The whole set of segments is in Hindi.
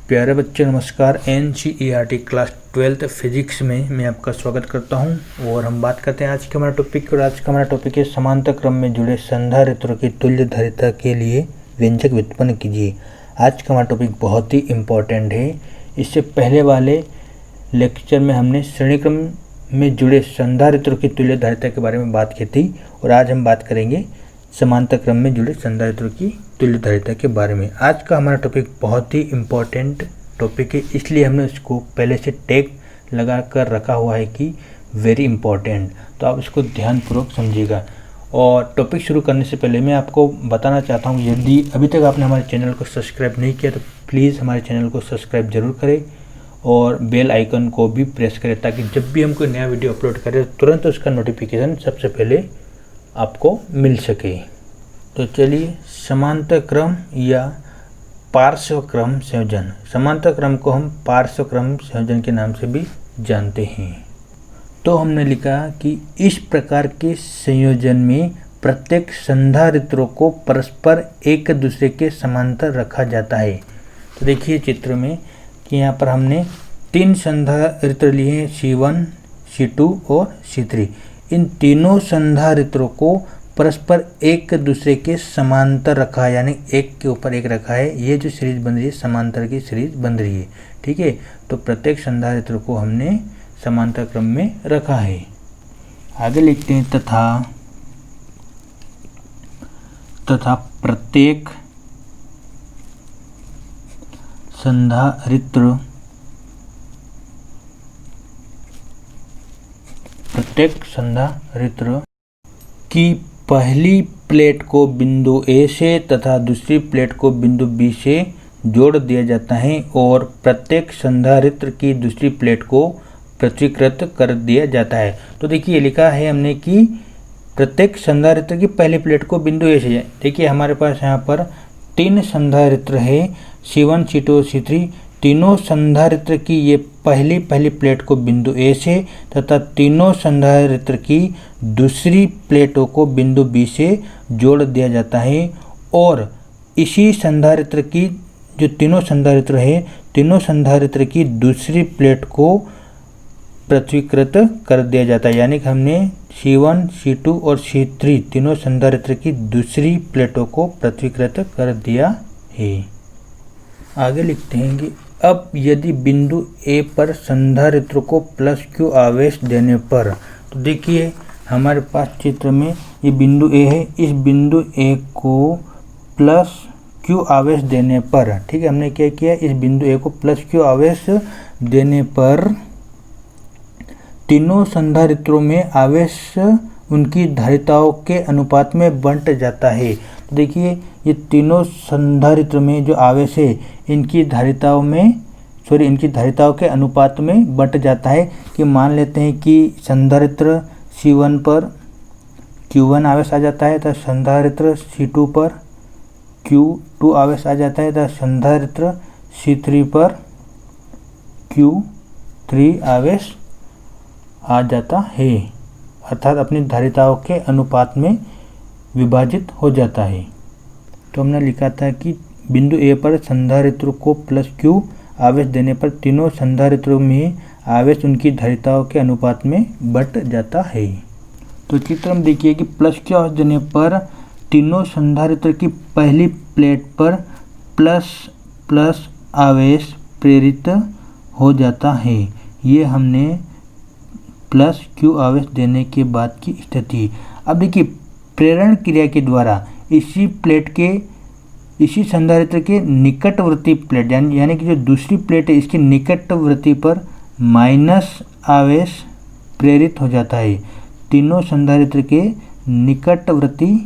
प्यारे बच्चे नमस्कार। NCERT क्लास 12th फिजिक्स में मैं आपका स्वागत करता हूं और हम बात करते हैं आज के हमारा टॉपिक। और आज का हमारा टॉपिक है समांतर क्रम में जुड़े संधारित्रों की तुल्यधारिता के लिए व्यंजक व्युत्पन्न कीजिए। आज का हमारा टॉपिक बहुत ही इम्पोर्टेंट है। इससे पहले वाले लेक्चर में हमने श्रेणी क्रम में जुड़े संधारित्रों की तुल्यधारिता के बारे में बात की थी और आज हम बात करेंगे समांतर क्रम में जुड़े संधारित्रों की तुल्यधारिता के बारे में। आज का हमारा टॉपिक बहुत ही इम्पोर्टेंट टॉपिक है, इसलिए हमने उसको पहले से टैग लगा कर रखा हुआ है कि वेरी इम्पोर्टेंट। तो आप इसको ध्यानपूर्वक समझिएगा। और टॉपिक शुरू करने से पहले मैं आपको बताना चाहता हूँ, यदि अभी तक आपने हमारे चैनल को सब्सक्राइब नहीं किया तो प्लीज़ हमारे चैनल को सब्सक्राइब जरूर करें और बेल आइकन को भी प्रेस करें ताकि जब भी हम कोई नया वीडियो अपलोड करें तुरंत उसका नोटिफिकेशन सबसे पहले आपको मिल सके। तो चलिए, समांतर क्रम या पार्श्व क्रम संयोजन। समांतर क्रम को हम पार्श्व क्रम संयोजन के नाम से भी जानते हैं। तो हमने लिखा कि इस प्रकार के संयोजन में प्रत्येक संधारित्रों को परस्पर एक दूसरे के समांतर रखा जाता है। तो देखिए चित्र में कि यहाँ पर हमने 3 संधारित्र लिए हैं, C1, C2 और C3। इन तीनों संधारित्रों को परस्पर एक दूसरे के समांतर रखा है, यानी एक के ऊपर एक रखा है। ये जो सीरीज बन रही है समांतर की सीरीज बन रही है, ठीक है। तो प्रत्येक संधारित्र को हमने समांतर क्रम में रखा है। आगे लिखते हैं तथा प्रत्येक संधारित्र की पहली प्लेट को बिंदु A से तथा दूसरी प्लेट को बिंदु B से जोड़ दिया जाता है और प्रत्येक संधारित्र की दूसरी प्लेट को पृथक्कृत कर दिया जाता है। तो देखिए लिखा है हमने कि प्रत्येक संधारित्र की पहली प्लेट को बिंदु A से। देखिए हमारे पास यहाँ पर 3 संधारित्र है, C1, C2 और C3। तीनों संधारित्र की ये पहली प्लेट को बिंदु A से तथा तीनों संधारित्र की दूसरी प्लेटों को बिंदु B से जोड़ दिया जाता है और इसी संधारित्र की जो तीनों संधारित्र है, तीनों संधारित्र की दूसरी प्लेट को पृथक्कृत कर दिया जाता है। यानी कि हमने C1, C2 और C3 तीनों संधारित्र की दूसरी प्लेटों को पृथक्कृत कर दिया है। आगे लिखते हैं कि अब यदि बिंदु A पर संधारित्र को +Q आवेश देने पर, तो देखिए हमारे पास चित्र में ये बिंदु A है। इस बिंदु A को +Q आवेश देने पर, ठीक है, हमने क्या किया, इस बिंदु A को +Q आवेश देने पर तीनों संधारित्रों में आवेश उनकी धारिताओं के अनुपात में बंट जाता है। तो देखिए ये तीनों संधारित्र में जो आवेश है इनकी धारिताओं के अनुपात में बंट जाता है। कि मान लेते हैं कि संधारित्र C1 पर Q1 आवेश आ जाता है तथा संधारित्र C2 पर Q2 आवेश आ जाता है तथा संधारित्र C3 पर Q3 आवेश आ जाता है, अर्थात अपनी धारिताओं के अनुपात में विभाजित हो जाता है। तो हमने लिखा था कि बिंदु A पर संधारित्र को +Q आवेश देने पर तीनों संधारित्रों में आवेश उनकी धारिताओं के अनुपात में बंट जाता है। तो चित्र में देखिए कि +Q आवेश देने पर तीनों संधारित्र की पहली प्लेट पर प्लस आवेश प्रेरित हो जाता है। ये हमने +Q आवेश देने के बाद की स्थिति। अब देखिए प्रेरण क्रिया के द्वारा इसी संधारित्र के निकटवर्ती प्लेट यानी कि जो दूसरी प्लेट है इसके निकटवर्ती पर माइनस आवेश प्रेरित हो जाता है। तीनों संधारित्र के निकटवर्ती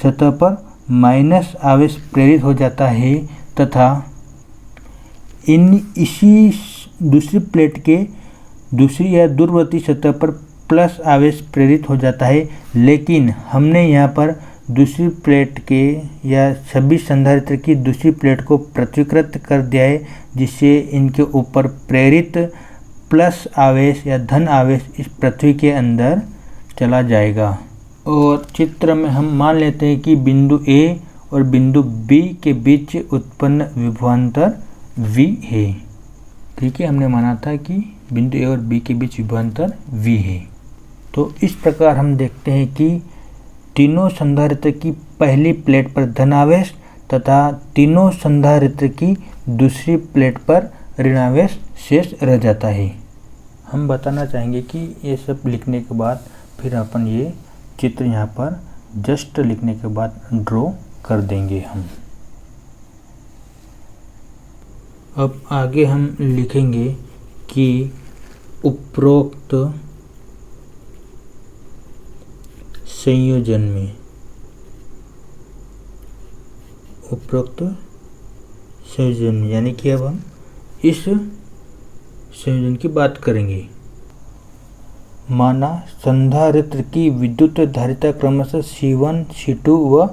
सतह पर माइनस आवेश प्रेरित हो जाता है तथा इसी दूसरी प्लेट के दूसरी या दूरवर्ती सतह पर प्लस आवेश प्रेरित हो जाता है। लेकिन हमने यहाँ पर दूसरी प्लेट के या सभी संधारित्र की दूसरी प्लेट को पृथक्कृत कर दिया है, जिससे इनके ऊपर प्रेरित प्लस आवेश या धन आवेश इस पृथ्वी के अंदर चला जाएगा। और चित्र में हम मान लेते हैं कि बिंदु A और बिंदु B के बीच उत्पन्न विभवांतर v है। ठीक है, हमने माना था कि बिंदु ए और बी के बीच विभवांतर v है। तो इस प्रकार हम देखते हैं कि तीनों संधारित्र की पहली प्लेट पर धनावेश तथा तीनों संधारित्र की दूसरी प्लेट पर ऋणावेश शेष रह जाता है। हम बताना चाहेंगे कि ये सब लिखने के बाद फिर अपन ये चित्र यहाँ पर जस्ट लिखने के बाद ड्रॉ कर देंगे हम। अब आगे हम लिखेंगे कि उपरोक्त संयोजन में यानी कि अब हम इस संयोजन की बात करेंगे। माना संधारित्र की विद्युत धारिता क्रमशः C1, C2 व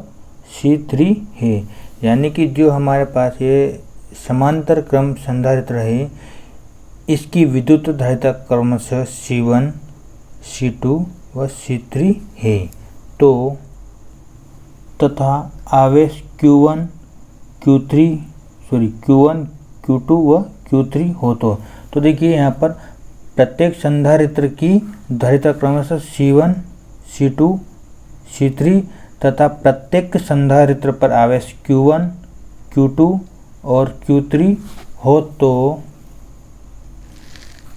C3 है, यानी कि जो हमारे पास ये समांतर क्रम संधारित्र है इसकी विद्युत धारिता क्रमशः C1, C2 व C3 है। तो तथा आवेश Q1, Q2 व Q3 हो तो देखिए यहाँ पर प्रत्येक संधारित्र की धारिता क्रमशः C1, C2, C3 तथा प्रत्येक संधारित्र पर आवेश Q1, Q2 और Q3 हो तो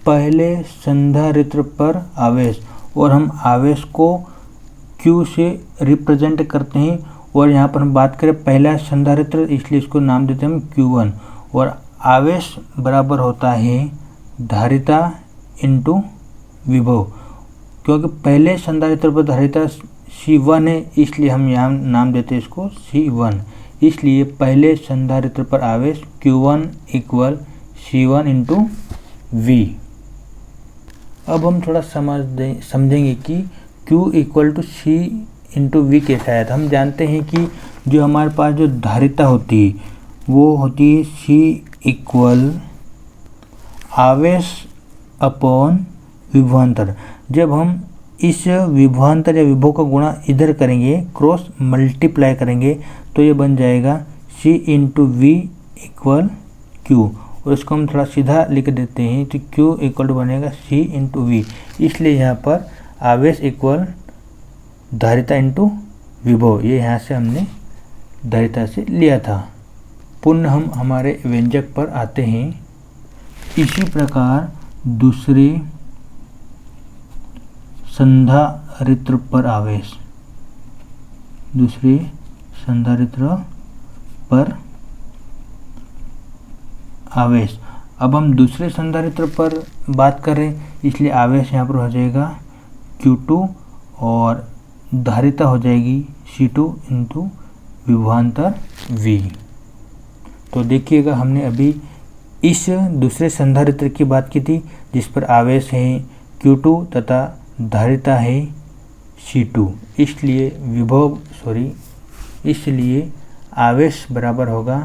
पहले संधारित्र पर आवेश, और हम आवेश को Q से रिप्रेजेंट करते हैं, और यहाँ पर हम बात करें पहला संधारित्र इसलिए इसको नाम देते हैं हम Q1, और आवेश बराबर होता है धारिता इंटू विभव, क्योंकि पहले संधारित्र पर धारिता C1 है इसलिए हम यहाँ नाम देते हैं इसको C1। इसलिए पहले संधारित्र पर आवेश Q1 equal C1 into V। अब हम थोड़ा समझेंगे कि Q equal to C into V कैसा है। तो हम जानते हैं कि जो हमारे पास जो धारिता होती है वो होती है C इक्वल आवेश अपॉन विभवांतर। जब हम इस विभवांतर या विभव का गुणा इधर करेंगे, क्रॉस मल्टीप्लाई करेंगे, तो ये बन जाएगा C into V equal Q, और इसको हम थोड़ा सीधा लिख देते हैं तो Q इक्वल टू बनेगा C इंटू V। इसलिए यहाँ पर आवेश इक्वल धारिता इंटू विभव, ये यहाँ से हमने धारिता से लिया था। पुनः हम हमारे व्यंजक पर आते हैं। इसी प्रकार दूसरे संधारित्र पर आवेश, दूसरे संधारित्र पर आवेश। अब हम दूसरे संधारित्र पर बात कर रहे हैं इसलिए आवेश यहाँ पर हो जाएगा Q2 और धारिता हो जाएगी C2 इंटू विभवांतर V। तो देखिएगा हमने अभी इस दूसरे संधारित्र की बात की थी जिस पर आवेश है Q2 तथा धारिता है C2, इसलिए आवेश बराबर होगा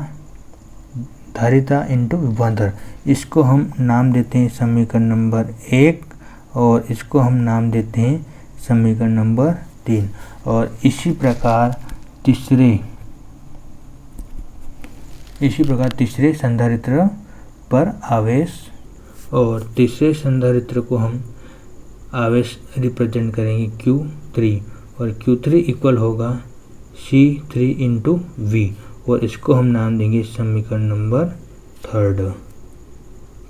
धारिता इंटू विभवांतर। इसको हम नाम देते हैं समीकरण नंबर 1 और इसको हम नाम देते हैं समीकरण नंबर 3। और इसी प्रकार तीसरे संधारित्र पर आवेश, और तीसरे संधारित्र को हम आवेश रिप्रेजेंट करेंगे Q3, और Q3 इक्वल होगा C3 इंटू V, और इसको हम नाम देंगे समीकरण नंबर 3।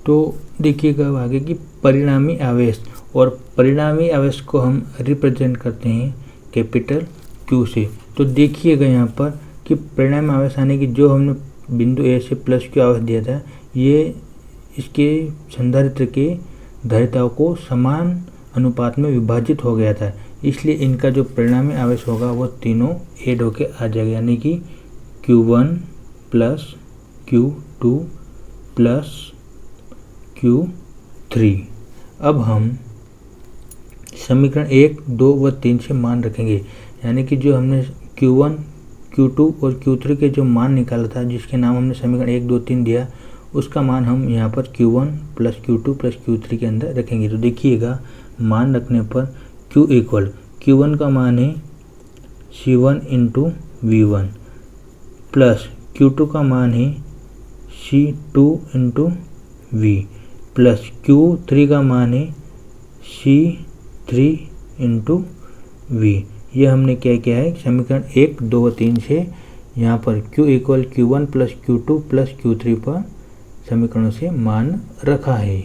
तो देखिएगा अब आगे कि परिणामी आवेश, और परिणामी आवेश को हम रिप्रेजेंट करते हैं कैपिटल Q से। तो देखिएगा यहाँ पर कि परिणामी आवेश आने की जो हमने बिंदु A से प्लस Q आवेश दिया था, ये इसके संधारित्र के धारिताओं को समान अनुपात में विभाजित हो गया था, इसलिए इनका जो परिणामी आवेश होगा वो तीनों ऐड होके आ जाएगा, यानी कि Q1 plus Q2 plus Q3। अब हम समीकरण 1, 2 व 3 से मान रखेंगे, यानी कि जो हमने Q1, Q2 और Q3 के जो मान निकाला था, जिसके नाम हमने समीकरण 1, 2, 3 दिया, उसका मान हम यहाँ पर Q1 plus Q2 plus Q3 के अंदर रखेंगे। तो देखिएगा मान रखने पर Q इक्वल Q1 का मान है C1 into V1 plus Q2 का मान है C2 into we plus Q3 का मान है C3 इंटू वी। ये हमने क्या किया है समीकरण 1, 2 और 3 से यहाँ पर Q equal Q1 plus Q2 plus Q3 पर समीकरणों से मान रखा है।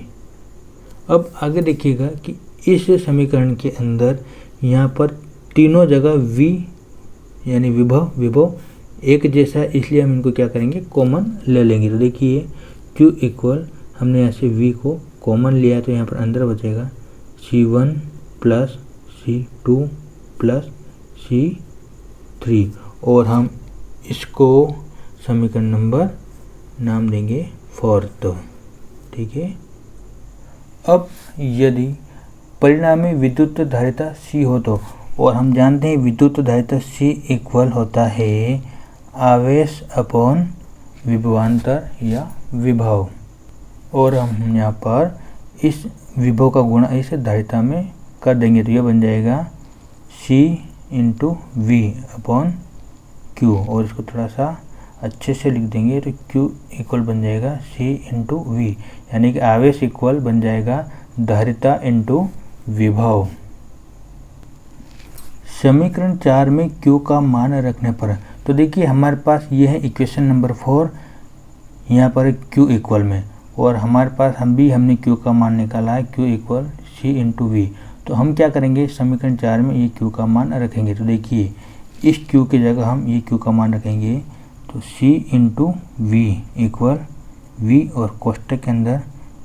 अब आगे देखिएगा कि इस समीकरण के अंदर यहाँ पर तीनों जगह V यानी विभव एक जैसा, इसलिए हम इनको क्या करेंगे कॉमन ले लेंगे। तो देखिए Q इक्वल हमने यहाँ से V को कॉमन लिया तो यहाँ पर अंदर बचेगा C1 plus C2 plus C3 और हम इसको समीकरण नंबर नाम देंगे 4। ठीक है। अब यदि परिणामी विद्युत धारिता C हो तो, और हम जानते हैं विद्युत धारिता C इक्वल होता है आवेश अपॉन विभवांतर या विभव, और हम यहाँ पर इस विभव का गुणा इस धारिता में कर देंगे तो यह बन जाएगा C into V upon Q, और इसको थोड़ा सा अच्छे से लिख देंगे तो Q इक्वल बन जाएगा C इंटू वी, यानी कि आवेश इक्वल बन जाएगा धारिता इंटू विभव। समीकरण 4 में Q का मान रखने पर, तो देखिए हमारे पास ये है इक्वेशन नंबर 4 यहाँ पर Q इक्वल में, और हमारे पास हमने Q का मान निकाला है Q equal C into V. तो हम क्या करेंगे समीकरण 4 में ये Q का मान रखेंगे। तो देखिए इस Q की जगह हम ये Q का मान रखेंगे तो C into V equal V और कोष्टक के अंदर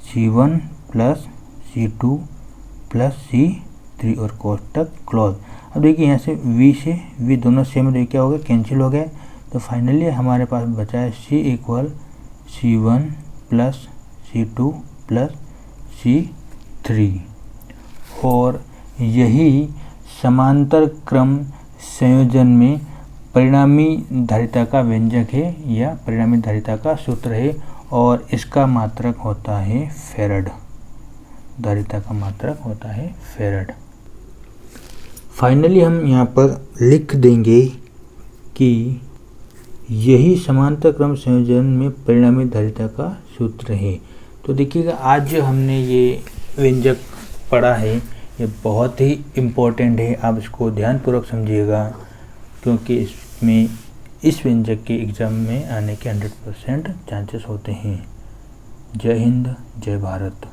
C1 plus C2 plus C3 और कोष्टक क्लोज। अब देखिए यहाँ से V दोनों सेम है, क्या हो गया कैंसिल हो गए। तो फाइनली हमारे पास बचा है C equal C1 plus C2 plus C3, और यही समांतर क्रम संयोजन में परिणामी धारिता का व्यंजक है या परिणामी धारिता का सूत्र है, और इसका मात्रक होता है फैराड। धारिता का मात्रक होता है फैराड। फाइनली हम यहाँ पर लिख देंगे कि यही समांतर क्रम संयोजन में परिणामी धारिता का सूत्र है। तो देखिएगा आज जो हमने ये व्यंजक पढ़ा है ये बहुत ही इम्पोर्टेंट है, आप इसको ध्यानपूर्वक समझिएगा, क्योंकि इसमें इस व्यंजक के एग्ज़ाम में आने के 100% चांसेस होते हैं। जय हिंद, जय भारत।